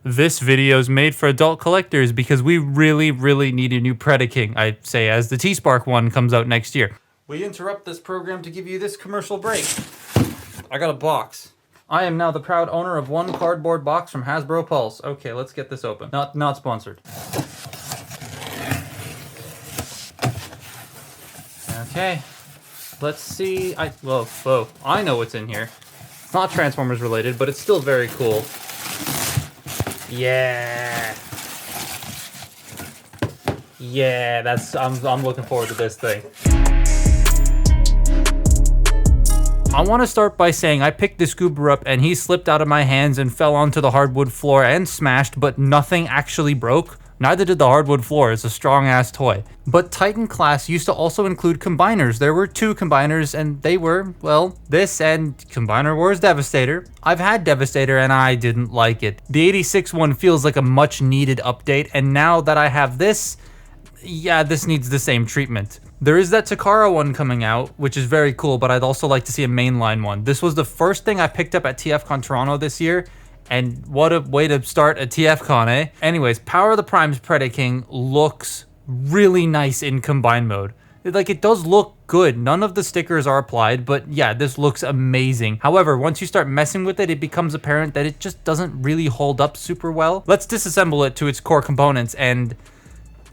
This video is made for adult collectors because we really need a new Predaking, I'd say, as the T-Spark one comes out next year. We interrupt this program to give you this commercial break. I got a box. I am now the proud owner of one cardboard box from Hasbro Pulse. Okay, let's get this open. Not sponsored. Okay, let's see. Whoa, I know what's in here. It's not Transformers related, but it's still very cool. Yeah, I'm looking forward to this thing. I want to start by saying I picked this goober up and he slipped out of my hands and fell onto the hardwood floor and smashed, but nothing actually broke. Neither did the hardwood floor. It's a strong-ass toy. But Titan class used to also include combiners. There were 2 combiners, and they were, well, this and Combiner Wars Devastator. I've had Devastator, and I didn't like it. The 86 one feels like a much-needed update, and now that I have this, yeah, this needs the same treatment. There is that Takara one coming out, which is very cool, but I'd also like to see a mainline one. This was the first thing I picked up at TFCon Toronto this year, and what a way to start a TFCon, eh? Anyways, Power of the Prime's Predaking looks really nice in combine mode. It does look good. None of the stickers are applied, but yeah, this looks amazing. However, once you start messing with it, it becomes apparent that it just doesn't really hold up super well. Let's disassemble it to its core components and...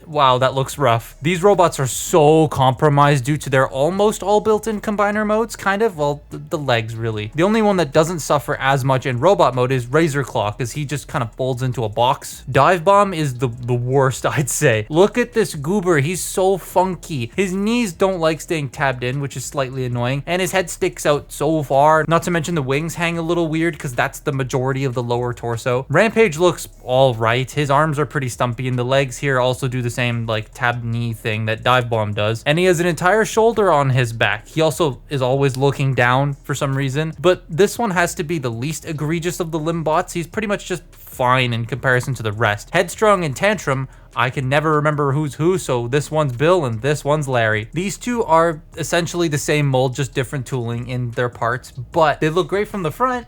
wow, that looks rough. These robots are so compromised due to their almost all built-in combiner modes, kind of. Well, the legs, really. The only one that doesn't suffer as much in robot mode is Razor Claw, because he just kind of folds into a box. Dive Bomb is the worst, I'd say. Look at this goober. He's so funky. His knees don't like staying tabbed in, which is slightly annoying, and his head sticks out so far. Not to mention the wings hang a little weird, because that's the majority of the lower torso. Rampage looks all right. His arms are pretty stumpy, and the legs here also do the same like tab knee thing that Dive Bomb does, and he has an entire shoulder on his back. He also is always looking down for some reason, but this one has to be the least egregious of the limb bots. He's pretty much just fine in comparison to the rest. Headstrong and Tantrum, I can never remember who's who, so this one's Bill and this one's Larry. These two are essentially the same mold, just different tooling in their parts, but they look great from the front.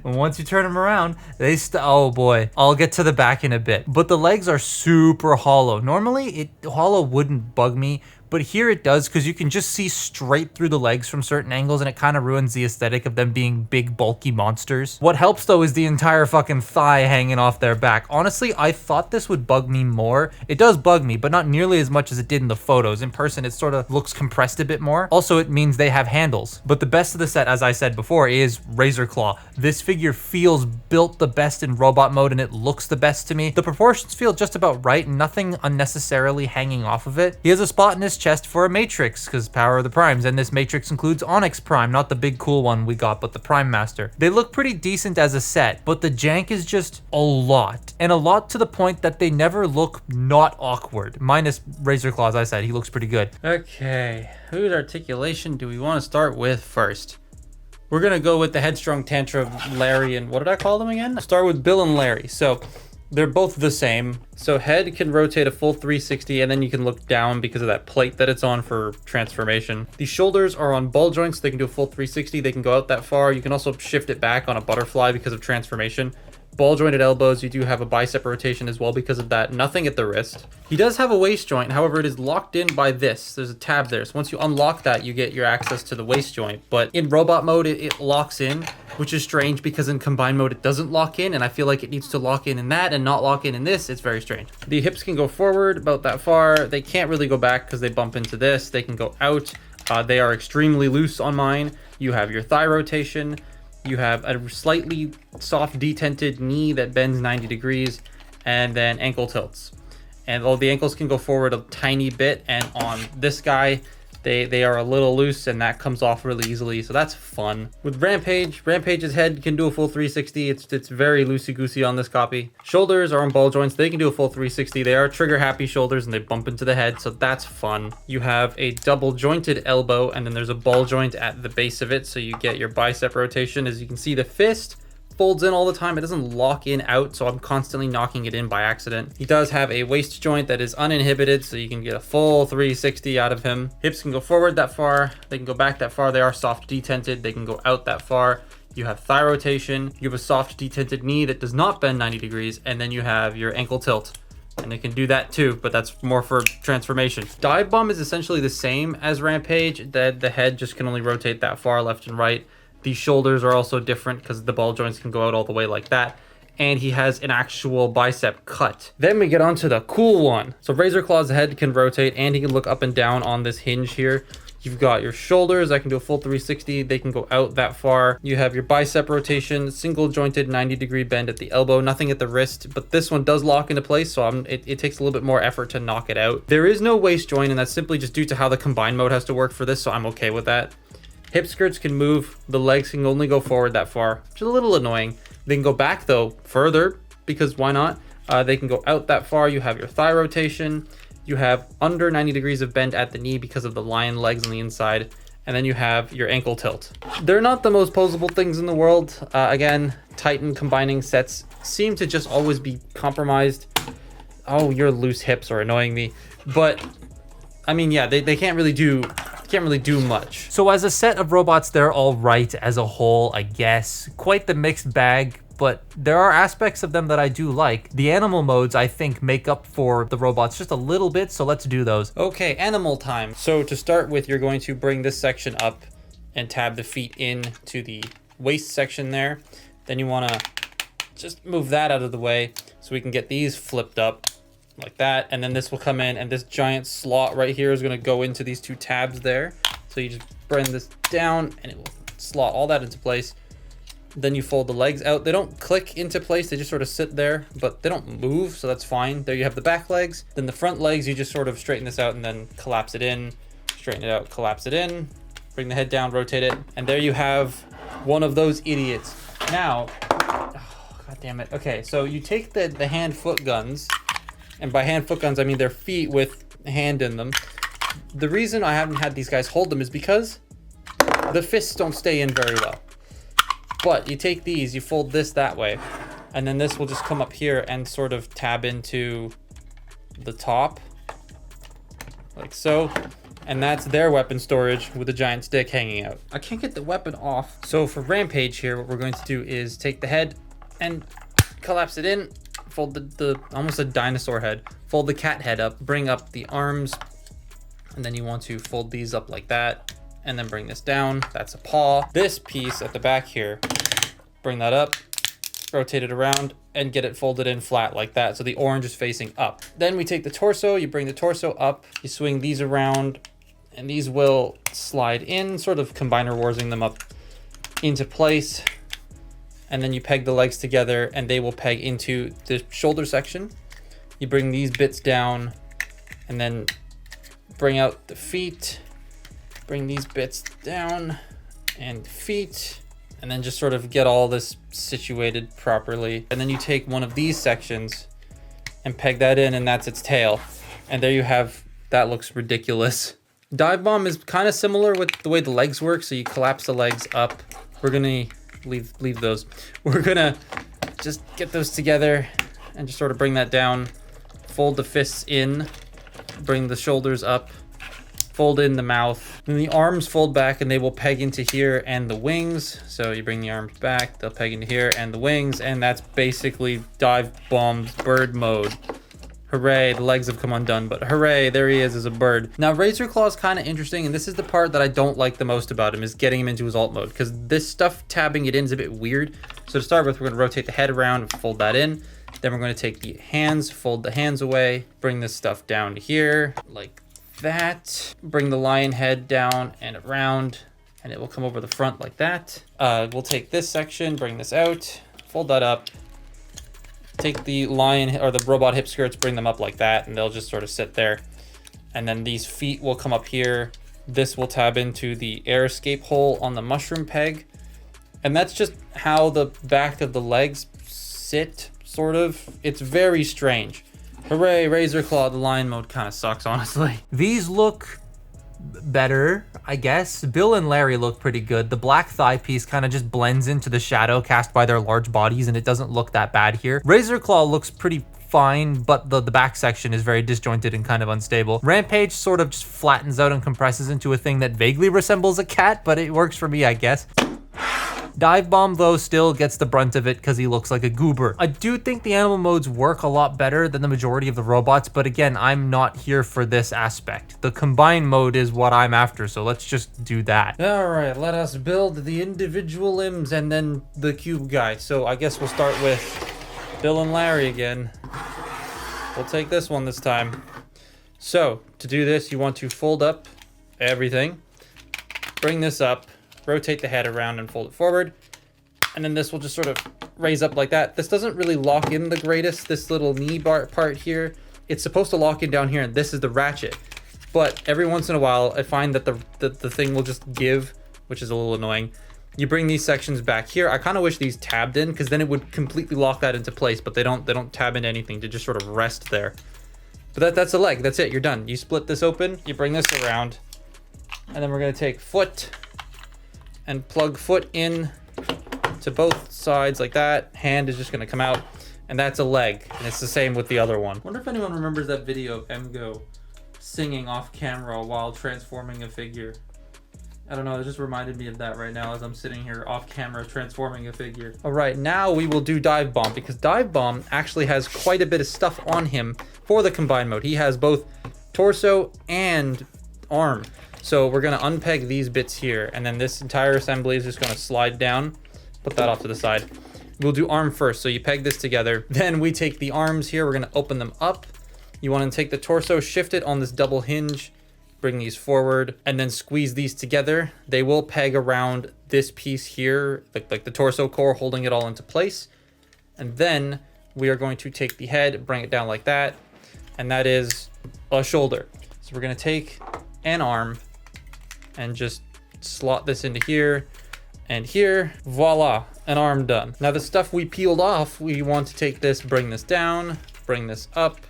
And once you turn them around, oh boy, I'll get to the back in a bit. But the legs are super hollow. Normally, hollow wouldn't bug me, but here it does, because you can just see straight through the legs from certain angles, and it kind of ruins the aesthetic of them being big, bulky monsters. What helps, though, is the entire fucking thigh hanging off their back. Honestly, I thought this would bug me more. It does bug me, but not nearly as much as it did in the photos. In person, it sort of looks compressed a bit more. Also, it means they have handles. But the best of the set, as I said before, is Razor Claw. This figure feels built the best in robot mode, and it looks the best to me. The proportions feel just about right, and nothing unnecessarily hanging off of it. He has a spot in his chest for a Matrix, because Power of the Primes, and this Matrix includes Onyx Prime, not the big cool one we got, but the Prime Master. They look pretty decent as a set, but the jank is just a lot, and a lot to the point that they never look not awkward. Minus Razor Claw, as I said, he looks pretty good. Okay, whose articulation do we want to start with first? We're gonna go with the Headstrong, Tantrum, Larry, and what did I call them again? I'll start with Bill and Larry. So they're both the same. So head can rotate a full 360, and then you can look down because of that plate that it's on for transformation. The shoulders are on ball joints. They can do a full 360. They can go out that far. You can also shift it back on a butterfly because of transformation. Ball jointed elbows. You do have a bicep rotation as well because of that. Nothing at the wrist. He does have a waist joint. However, it is locked in by this. There's a tab there. So once you unlock that, you get your access to the waist joint. But in robot mode, it locks in, which is strange because in combined mode, it doesn't lock in. And I feel like it needs to lock in that and not lock in this. It's very strange. The hips can go forward about that far. They can't really go back because they bump into this. They can go out. They are extremely loose on mine. You have your thigh rotation. You have a slightly soft detented knee that bends 90 degrees, and then ankle tilts. And all the ankles can go forward a tiny bit, and on this guy, they are a little loose, and that comes off really easily, so that's fun. With Rampage's head can do a full 360. It's very loosey-goosey on this copy. Shoulders are on ball joints. They can do a full 360. They are trigger-happy shoulders, and they bump into the head, so that's fun. You have a double-jointed elbow, and then there's a ball joint at the base of it, so you get your bicep rotation. As you can see, the fist folds in all the time. It doesn't lock in out, so I'm constantly knocking it in by accident. He does have a waist joint that is uninhibited, so you can get a full 360 out of him. Hips can go forward that far. They can go back that far. They are soft detented. They can go out that far. you have thigh rotation, you have a soft detented knee that does not bend 90 degrees, and then you have your ankle tilt. And it can do that too, but that's more for transformation. Dive Bomb is essentially the same as Rampage, that the head just can only rotate that far left and right. The shoulders are also different because the ball joints can go out all the way like that. And he has an actual bicep cut. Then we get on to the cool one. So Razor Claw's head can rotate and he can look up and down on this hinge here. You've got your shoulders that can do a full 360. They can go out that far. You have your bicep rotation, single jointed 90-degree bend at the elbow, nothing at the wrist, but this one does lock into place, so it takes a little bit more effort to knock it out. There is no waist joint, and that's simply just due to how the combined mode has to work for this, so I'm okay with that. Hip skirts can move. The legs can only go forward that far, which is a little annoying. They can go back, though, further, because why not? They can go out that far. You have your thigh rotation. You have under 90 degrees of bend at the knee because of the lion legs on the inside. And then you have your ankle tilt. They're not the most posable things in the world. Again, Titan combining sets seem to just always be compromised. Oh, your loose hips are annoying me. But, I mean, yeah, they can't really do much. So as a set of robots, they're all right as a whole, I guess. Quite the mixed bag, but there are aspects of them that I do like. The animal modes, I think, make up for the robots just a little bit, so let's do those. Okay, animal time. So to start with, you're going to bring this section up and tab the feet in to the waist section there. Then you want to just move that out of the way so we can get these flipped up like that. And then this will come in, and this giant slot right here is going to go into these two tabs there. So you just bring this down and it will slot all that into place. Then you fold the legs out. They don't click into place, they just sort of sit there, but they don't move, so that's fine. There you have the back legs. Then the front legs, you just sort of straighten this out and then collapse it in, straighten it out, collapse it in, bring the head down, rotate it, and there you have one of those idiots. Now, oh, god damn it. Okay, so you take the hand foot guns, and by hand foot guns, I mean their feet with a hand in them. The reason I haven't had these guys hold them is because the fists don't stay in very well. But you take these, you fold this that way, and then this will just come up here and sort of tab into the top, like so. And that's their weapon storage with a giant stick hanging out. I can't get the weapon off. So for Rampage here, what we're going to do is take the head and collapse it in, fold the almost a dinosaur head, fold the cat head up, bring up the arms, and then you want to fold these up like that. And then bring this down. That's a paw. This piece at the back here, bring that up, rotate it around, and get it folded in flat like that. So the orange is facing up. Then we take the torso, you bring the torso up, you swing these around, and these will slide in, sort of combiner warsing them up into place. And then you peg the legs together, and they will peg into the shoulder section. You bring these bits down, and then bring out the feet. Bring these bits down and feet, and then just sort of get all this situated properly. And then you take one of these sections and peg that in, and that's its tail. And there you have, that looks ridiculous. Dive Bomb is kind of similar with the way the legs work. So you collapse the legs up. We're gonna leave those. We're gonna just get those together and just sort of bring that down. Fold the fists in, bring the shoulders up, fold in the mouth, then the arms fold back and they will peg into here, and the wings. So you bring the arms back, they'll peg into here, and the wings, and that's basically Dive Bomb's bird mode. Hooray, the legs have come undone, but hooray, there he is as a bird. Now Razor Claw is kind of interesting, and this is the part that I don't like the most about him, is getting him into his alt mode, because this stuff tabbing it in is a bit weird. So to start with, we're going to rotate the head around and fold that in. Then we're going to take the hands, fold the hands away, bring this stuff down to here, like that. Bring the lion head down and around, and it will come over the front like that. We'll take this section, bring this out, fold that up, take the lion or the robot hip skirts, bring them up like that, and they'll just sort of sit there. And then these feet will come up here. This will tab into the air escape hole on the mushroom peg. And that's just how the back of the legs sit, sort of. It's very strange. Hooray, Razor Claw. The lion mode kind of sucks, honestly. These look better, I guess. Bill and Larry look pretty good. The black thigh piece kind of just blends into the shadow cast by their large bodies, and it doesn't look that bad here. Razor Claw looks pretty fine, but the back section is very disjointed and kind of unstable. Rampage sort of just flattens out and compresses into a thing that vaguely resembles a cat, but it works for me, I guess. Dive Bomb, though, still gets the brunt of it because he looks like a goober. I do think the animal modes work a lot better than the majority of the robots, but again, I'm not here for this aspect. The combined mode is what I'm after, so let's just do that. All right, let us build the individual limbs and then the cube guy. So I guess we'll start with Bill and Larry again. We'll take this one this time. So to do this, you want to fold up everything, bring this up, rotate the head around and fold it forward. And then this will just sort of raise up like that. This doesn't really lock in the greatest, this little knee part here. It's supposed to lock in down here, and this is the ratchet. But every once in a while, I find that the thing will just give, which is a little annoying. You bring these sections back here. I kind of wish these tabbed in, because then it would completely lock that into place, but they don't tab into anything, to just sort of rest there. But that's the leg, that's it, you're done. You split this open, you bring this around, and then we're gonna take foot and plug foot in to both sides like that. Hand is just gonna come out, and that's a leg. And it's the same with the other one. Wonder if anyone remembers that video of Emgo singing off camera while transforming a figure. I don't know, it just reminded me of that right now as I'm sitting here off camera transforming a figure. All right, now we will do Dive Bomb, because Dive Bomb actually has quite a bit of stuff on him for the combined mode. He has both torso and arm. So we're gonna unpeg these bits here, and then this entire assembly is just gonna slide down. Put that off to the side. We'll do arm first. So you peg this together. Then we take the arms here, we're gonna open them up. You wanna take the torso, shift it on this double hinge, bring these forward, and then squeeze these together. They will peg around this piece here, like the torso core, holding it all into place. And then we are going to take the head, bring it down like that, and that is a shoulder. So we're gonna take an arm and just slot this into here and here. Voila, an arm done. Now the stuff we peeled off, we want to take this, bring this down, bring this up,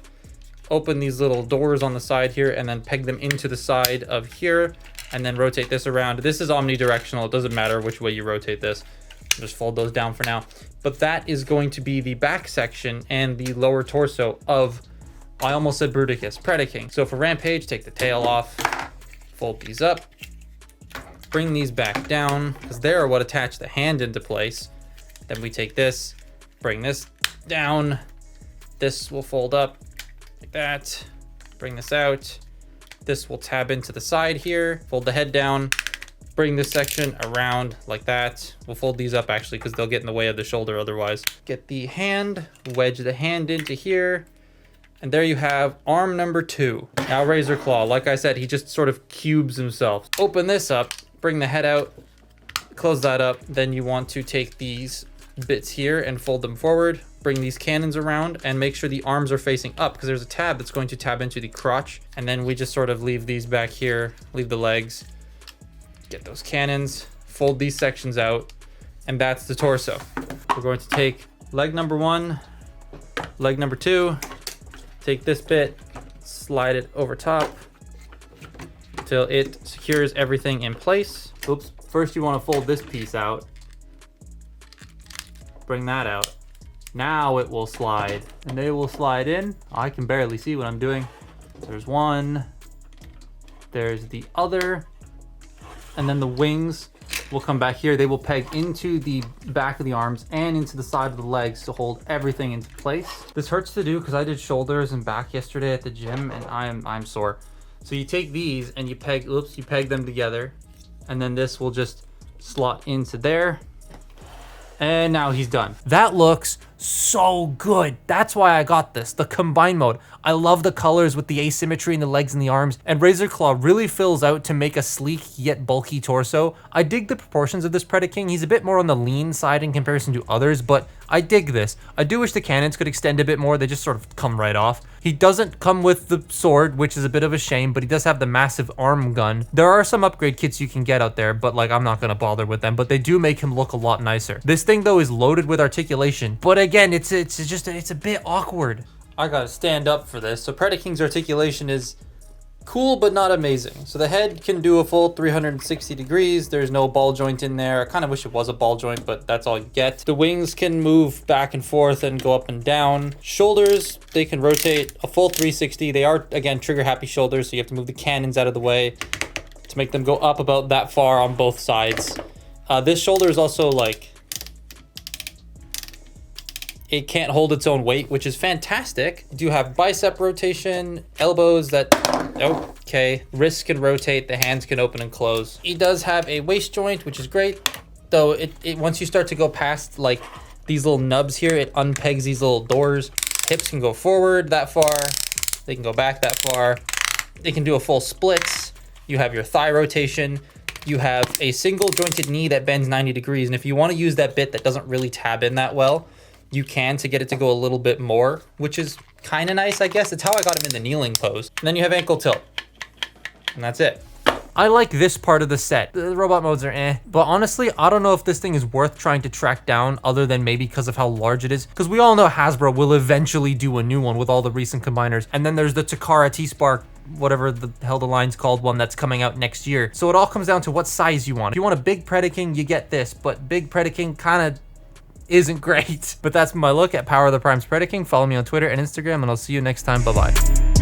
open these little doors on the side here, and then peg them into the side of here, and then rotate this around. This is omnidirectional, it doesn't matter which way you rotate this. Just fold those down for now. But that is going to be the back section and the lower torso of, I almost said Predaking. So for Rampage, take the tail off, fold these up, bring these back down, because they are what attach the hand into place. Then we take this, bring this down. This will fold up like that. Bring this out. This will tab into the side here. Fold the head down. Bring this section around like that. We'll fold these up actually, because they'll get in the way of the shoulder otherwise. Get the hand, wedge the hand into here. And there you have arm number 2. Now Razor Claw, like I said, he just sort of cubes himself. Open this up, bring the head out, close that up. Then you want to take these bits here and fold them forward, bring these cannons around, and make sure the arms are facing up, because there's a tab that's going to tab into the crotch. And then we just sort of leave these back here, leave the legs, get those cannons, fold these sections out, and that's the torso. We're going to take leg number 1, leg number 2, take this bit, slide it over top till it secures everything in place. Oops, first you want to fold this piece out. Bring that out. Now it will slide, and they will slide in. I can barely see what I'm doing. There's one, there's the other, and then the wings will come back here. They will peg into the back of the arms and into the side of the legs to hold everything into place. This hurts to do because I did shoulders and back yesterday at the gym, and I'm sore. So you take these and you peg them together, and then this will just slot into there. And now he's done. That looks so good. That's why I got this, the combined mode. I love the colors with the asymmetry in the legs and the arms, and Razor Claw really fills out to make a sleek yet bulky torso. I dig the proportions of this Predaking. He's a bit more on the lean side in comparison to others, but I dig this. I do wish the cannons could extend a bit more. They just sort of come right off. He doesn't come with the sword, which is a bit of a shame, but he does have the massive arm gun. There are some upgrade kits you can get out there, but like I'm not gonna bother with them, but they do make him look a lot nicer. This thing though is loaded with articulation, but again, it's a bit awkward. I gotta stand up for this. So Predaking's articulation is cool, but not amazing. So the head can do a full 360 degrees. There's no ball joint in there. I kind of wish it was a ball joint, but that's all you get. The wings can move back and forth and go up and down. Shoulders, they can rotate a full 360. They are, again, trigger happy shoulders, so you have to move the cannons out of the way to make them go up about that far on both sides. This shoulder is also like, it can't hold its own weight, which is fantastic. You do have bicep rotation, elbows that, okay, wrists can rotate, the hands can open and close. It does have a waist joint, which is great, though it once you start to go past like these little nubs here, it unpegs these little doors. Hips can go forward that far, they can go back that far. They can do a full splits. You have your thigh rotation. You have a single jointed knee that bends 90 degrees. And if you want to use that bit that doesn't really tab in that well, you can to get it to go a little bit more, which is kind of nice, I guess. It's how I got him in the kneeling pose. And then you have ankle tilt. And that's it. I like this part of the set. The robot modes are eh. But honestly, I don't know if this thing is worth trying to track down other than maybe because of how large it is. Because we all know Hasbro will eventually do a new one with all the recent combiners. And then there's the Takara T-Spark, whatever the hell the line's called, one that's coming out next year. So it all comes down to what size you want. If you want a big Predaking, you get this. But big Predaking kind of isn't great. But that's my look at Power of the Prime's Predaking. Follow me on Twitter and Instagram, and I'll see you next time. Bye-bye.